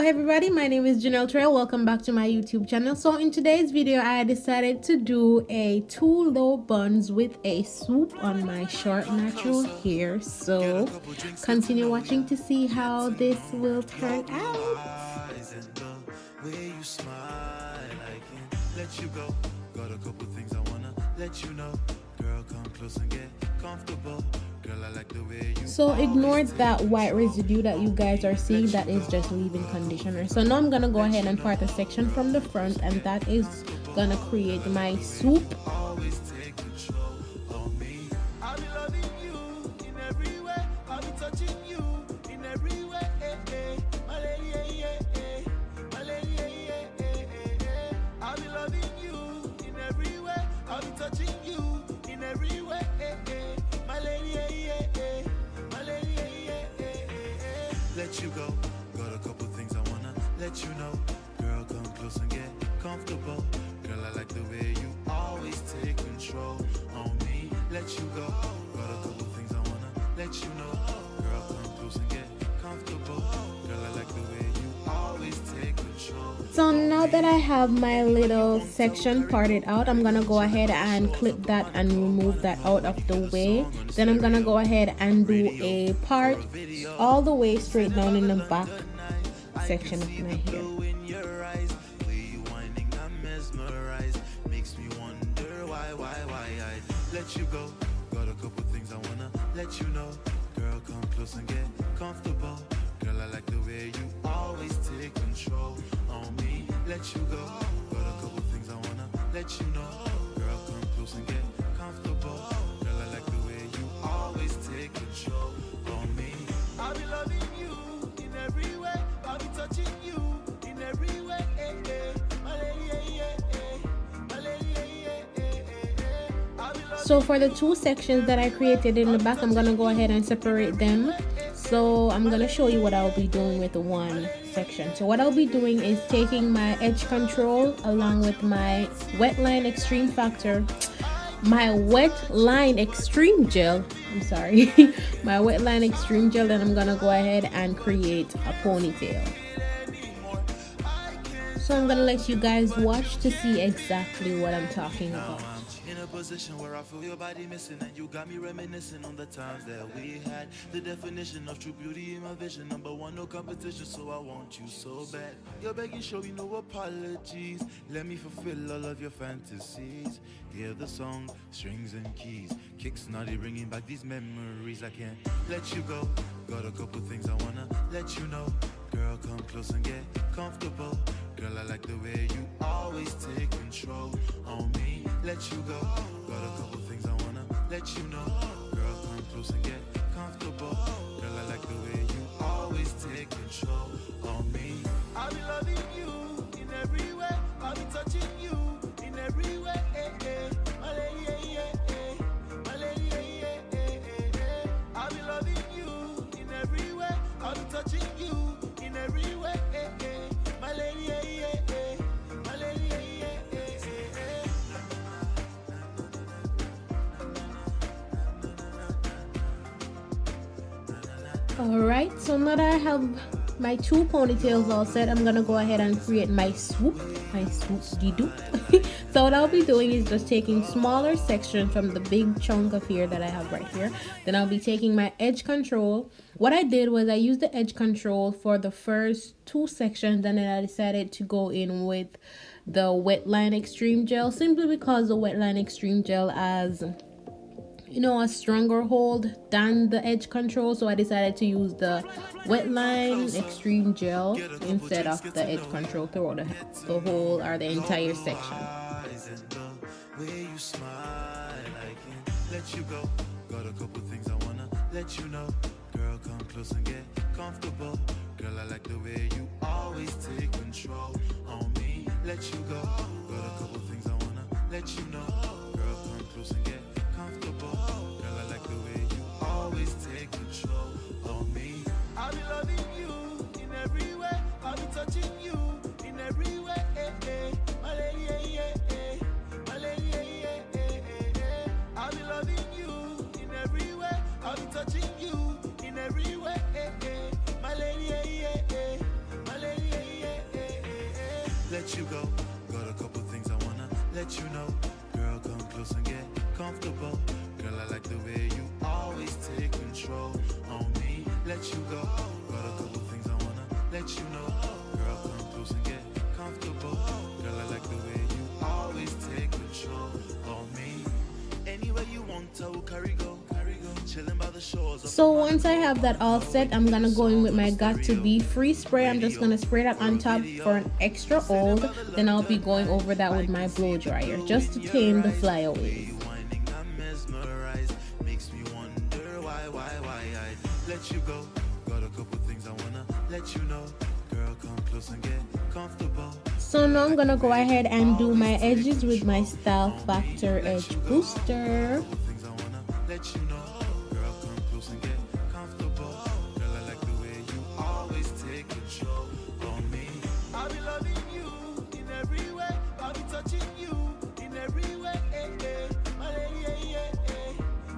everybody, my name is JynellTrail. Welcome back to my YouTube channel. So in today's video I decided to do a 2 low buns with a swoop on my short natural hair. So continue watching to see how this will turn out. Got a couple things I wanna let you know. Girl, come close and get comfortable. Girl, I like the way you. So ignore that white residue that you guys are seeing. That is just leave-in conditioner. So now I'm gonna go ahead and part a section from the front, and that is gonna create my swoop. Always take control of me. I'll be loving you in every way. I'll be touching you in every way. My lady, my lady, I'll be loving you in every way. I'll be touching you in every way. My lady, my lady, let you go. Got a couple things I wanna let you know. Girl, come close and get comfortable. Girl, I like the way you always take control on me. Let you go. Got a couple things I wanna let you know. Girl, come close and get comfortable. Girl, I like the way you always take control. So now that I have my little section parted out, I'm gonna go ahead and clip that and remove that out of the way. Then I'm gonna go ahead and do a part all the way straight down in the back section of my hair. Makes me wonder why I let you go. Got a couple things I wanna let you know. Girl, come close and get comfortable. Girl, I like the way you always take control on me. Let you go. Got a couple things I wanna let you know. Girl, come close and get comfortable. Girl, I like the way you always take control on me. I'll be loving you in every way. I'll be touching you in every way. My lady, my lady, I'll be loving. So for the 2 sections that I created in the back, I'm gonna go ahead and separate them. So I'm gonna show you what I'll be doing with the 1 section. So what I'll be doing is taking my edge control along with my wet line extreme factor, my wet line extreme gel, I'm sorry, my wet line extreme gel, and I'm gonna go ahead and create a ponytail. So I'm gonna let you guys watch to see exactly what I'm talking about. In a position where I feel your body missing, and you got me reminiscing on the times that we had. The definition of true beauty in my vision, number 1, no competition, so I want you so bad. You're begging, show me no apologies. Let me fulfill all of your fantasies. Hear the song, strings and keys, kicks naughty, bringing back these memories. I can't let you go. Got a couple things I wanna let you know. Girl, come close and get comfortable. Girl, I like the way you always take control on me. Let you go. Got a couple things I wanna let you know. Girl, come close and get comfortable. Girl, I like the way you always take control on me. I'll be loving you in every way. I'll be touching you in every way. My lady, my lady, I'll be loving you in every way. I'll be touching you in every way. My lady, my lady, Alright, so now that I have my 2 ponytails all set, I'm gonna go ahead and create my swoop de doop. So what I'll be doing is just taking smaller sections from the big chunk of hair that I have right here. Then I'll be taking my edge control. What I did was I used the edge control for the first 2 sections, and then I decided to go in with the wet line extreme gel, simply because the wet line extreme gel has, you know, a stronger hold than the edge control. So I decided to use the wet line extreme gel instead of the edge control throughout the whole or the entire section. Way you smile, I can't let you go. Got a couple things I wanna let you know. Girl, come close and get comfortable. Girl, I like the way you always take control on me. Let you go. Got a couple things I wanna let you know. Girl, come close and get comfortable. Girl, I like the way you always take control on me. I'll be loving you in every way. I'll be touching you in every way. My lady, my lady, I'll be loving you in every way. I'll be touching you in every way. My lady, my lady. let you go. Got a couple things I wanna let you know. Girl, come close and get comfortable. Girl, I like the way you always take control on me. Let you go. Got a couple things I wanna let you know. Girl, come close and get comfortable. Girl, I like the way you always take control on me. Anywhere you want, I will carry go. Chilling by the shores. So once I have that all set, I'm gonna go in with my Got to Be Free spray. I'm just gonna spray that on top for an extra hold. Then I'll be going over that with my blow dryer just to tame the flyaways. Makes me wonder why I let you go. Got a couple things I wanna let you know. Girl, come close and get comfortable. So now I'm gonna go ahead and do my edges with my Style Factor Edge Booster. Things I wanna let you know. Girl, come close and get comfortable. Girl, I like the way you always take control on me. I'll be loving you in every way. I'll be touching you in every way. My lady,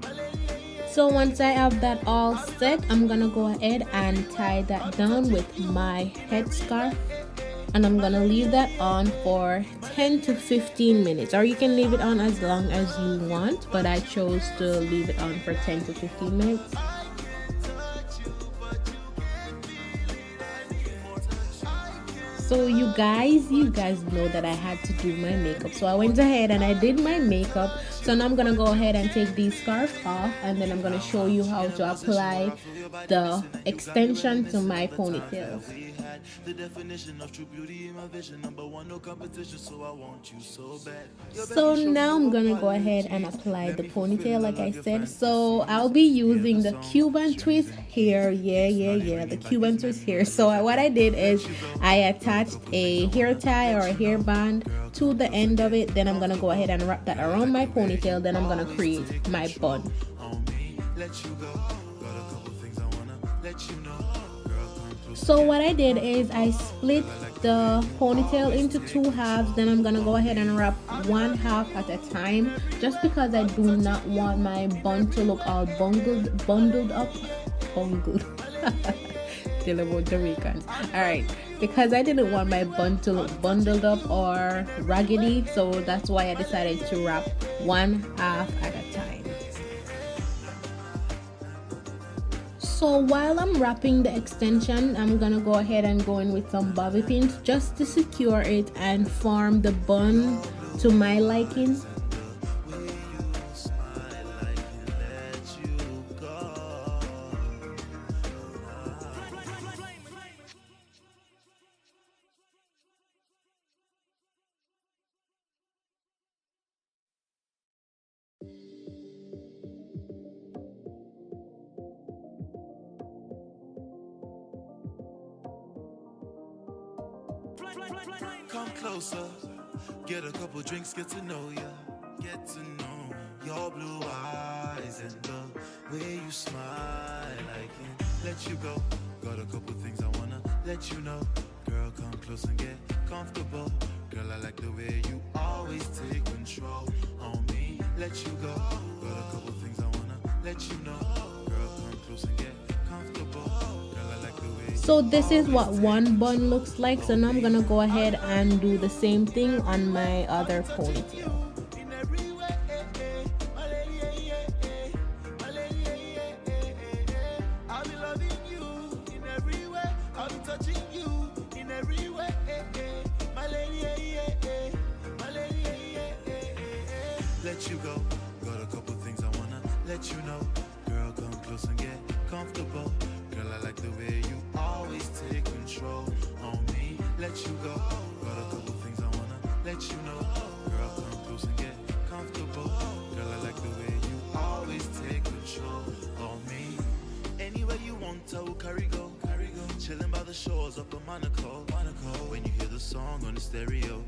my lady, So once I have that all set, I'm gonna go ahead and tie that down with my headscarf. And I'm gonna leave that on for 10 to 15 minutes, or you can leave it on as long as you want, but I chose to leave it on for 10 to 15 minutes. So you guys know that I had to do my makeup, so I went ahead and I did my makeup. So now I'm gonna go ahead and take these scarves off, and then I'm gonna show you how to apply the extension to my ponytails. the definition of true beauty in my vision. Number one, no competition, so I want you so bad. So now I'm gonna go ahead and apply the ponytail like I said. So I'll be using the Cuban twist here. Yeah, the Cuban twist here. So what I did is I attached a hair tie or a hair band to the end of it. Then I'm gonna go ahead and wrap that around my ponytail. Then I'm gonna create my bun. So what I did is I split the ponytail into two halves. Then I'm gonna go ahead and wrap one half at a time, just because I do not want my bun to look all bundled up. Dealing with Jamaicans. Alright, because I didn't want my bun to look bundled up or raggedy, so that's why I decided to wrap one half at a time. So while I'm wrapping the extension, I'm gonna go ahead and go in with some bobby pins just to secure it and form the bun to my liking. Come closer, get a couple drinks, get to know ya. Get to know your blue eyes and the way you smile. I can't let you go. Got a couple things I wanna let you know. Girl, come close and get comfortable. Girl, I like the way you always take control on me. Let you go. Got a couple things I wanna let you know. Girl, come close and get comfortable. Girl, I like the way. So this is what one bun looks like. So now I'm gonna go ahead and do the same thing on my other ponytail. Let you go. Got a couple things I wanna let you know. Girl, come close and get comfortable. Girl, I like the way you always take control on me. Let you go. Got a couple things I wanna let you know. Girl, come close and get comfortable. Girl, I like the way you always take control on me. Anywhere you want, I will carry go. Chilling by the shores up in Monaco. When you hear the song on the stereo,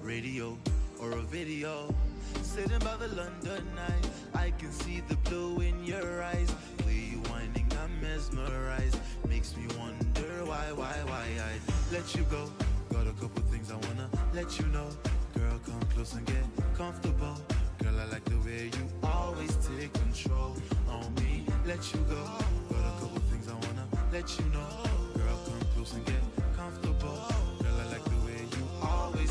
radio, or a video, sitting by the London night, I can see the blue in your eyes. Way you whining, I'm mesmerized. Makes me wonder why I let you go. Got a couple things I wanna let you know. Girl, come close and get comfortable. Girl, I like the way you always take control on me. Let you go. Got a couple things I wanna let you know. Girl, come close and get comfortable. Girl, I like the way you always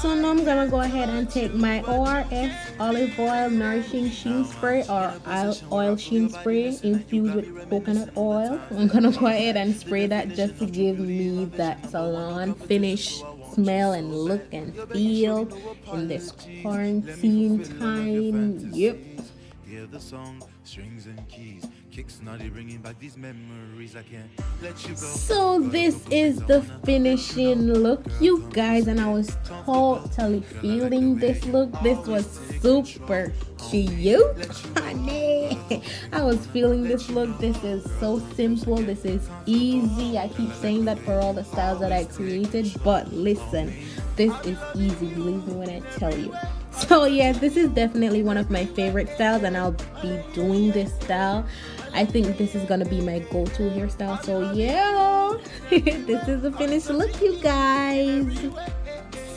So now I'm gonna go ahead and take my ORS olive oil nourishing sheen spray or oil sheen spray infused with coconut oil. I'm gonna go ahead and spray that just to give me that salon finish smell and look and feel in this quarantine time. Yep. Hear the song, strings and keys, kicks naughty, bringing back these memories. I can't let you go. So this is the finishing look, you guys, and I was totally feeling this look. This was super cute, honey. I was feeling this look. This is so simple. This is easy. I keep saying that for all the styles that I created, but listen, this is easy, believe me when I tell you. So yeah, this is definitely one of my favorite styles, and I'll be doing this style. I think this is gonna be my go-to hairstyle. So yeah, this is the finished look, you guys.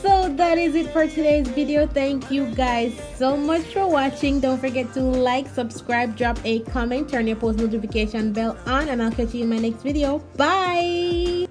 So that is it for today's video. Thank you guys so much for watching. Don't forget to like, subscribe, drop a comment, turn your post notification bell on, and I'll catch you in my next video. Bye.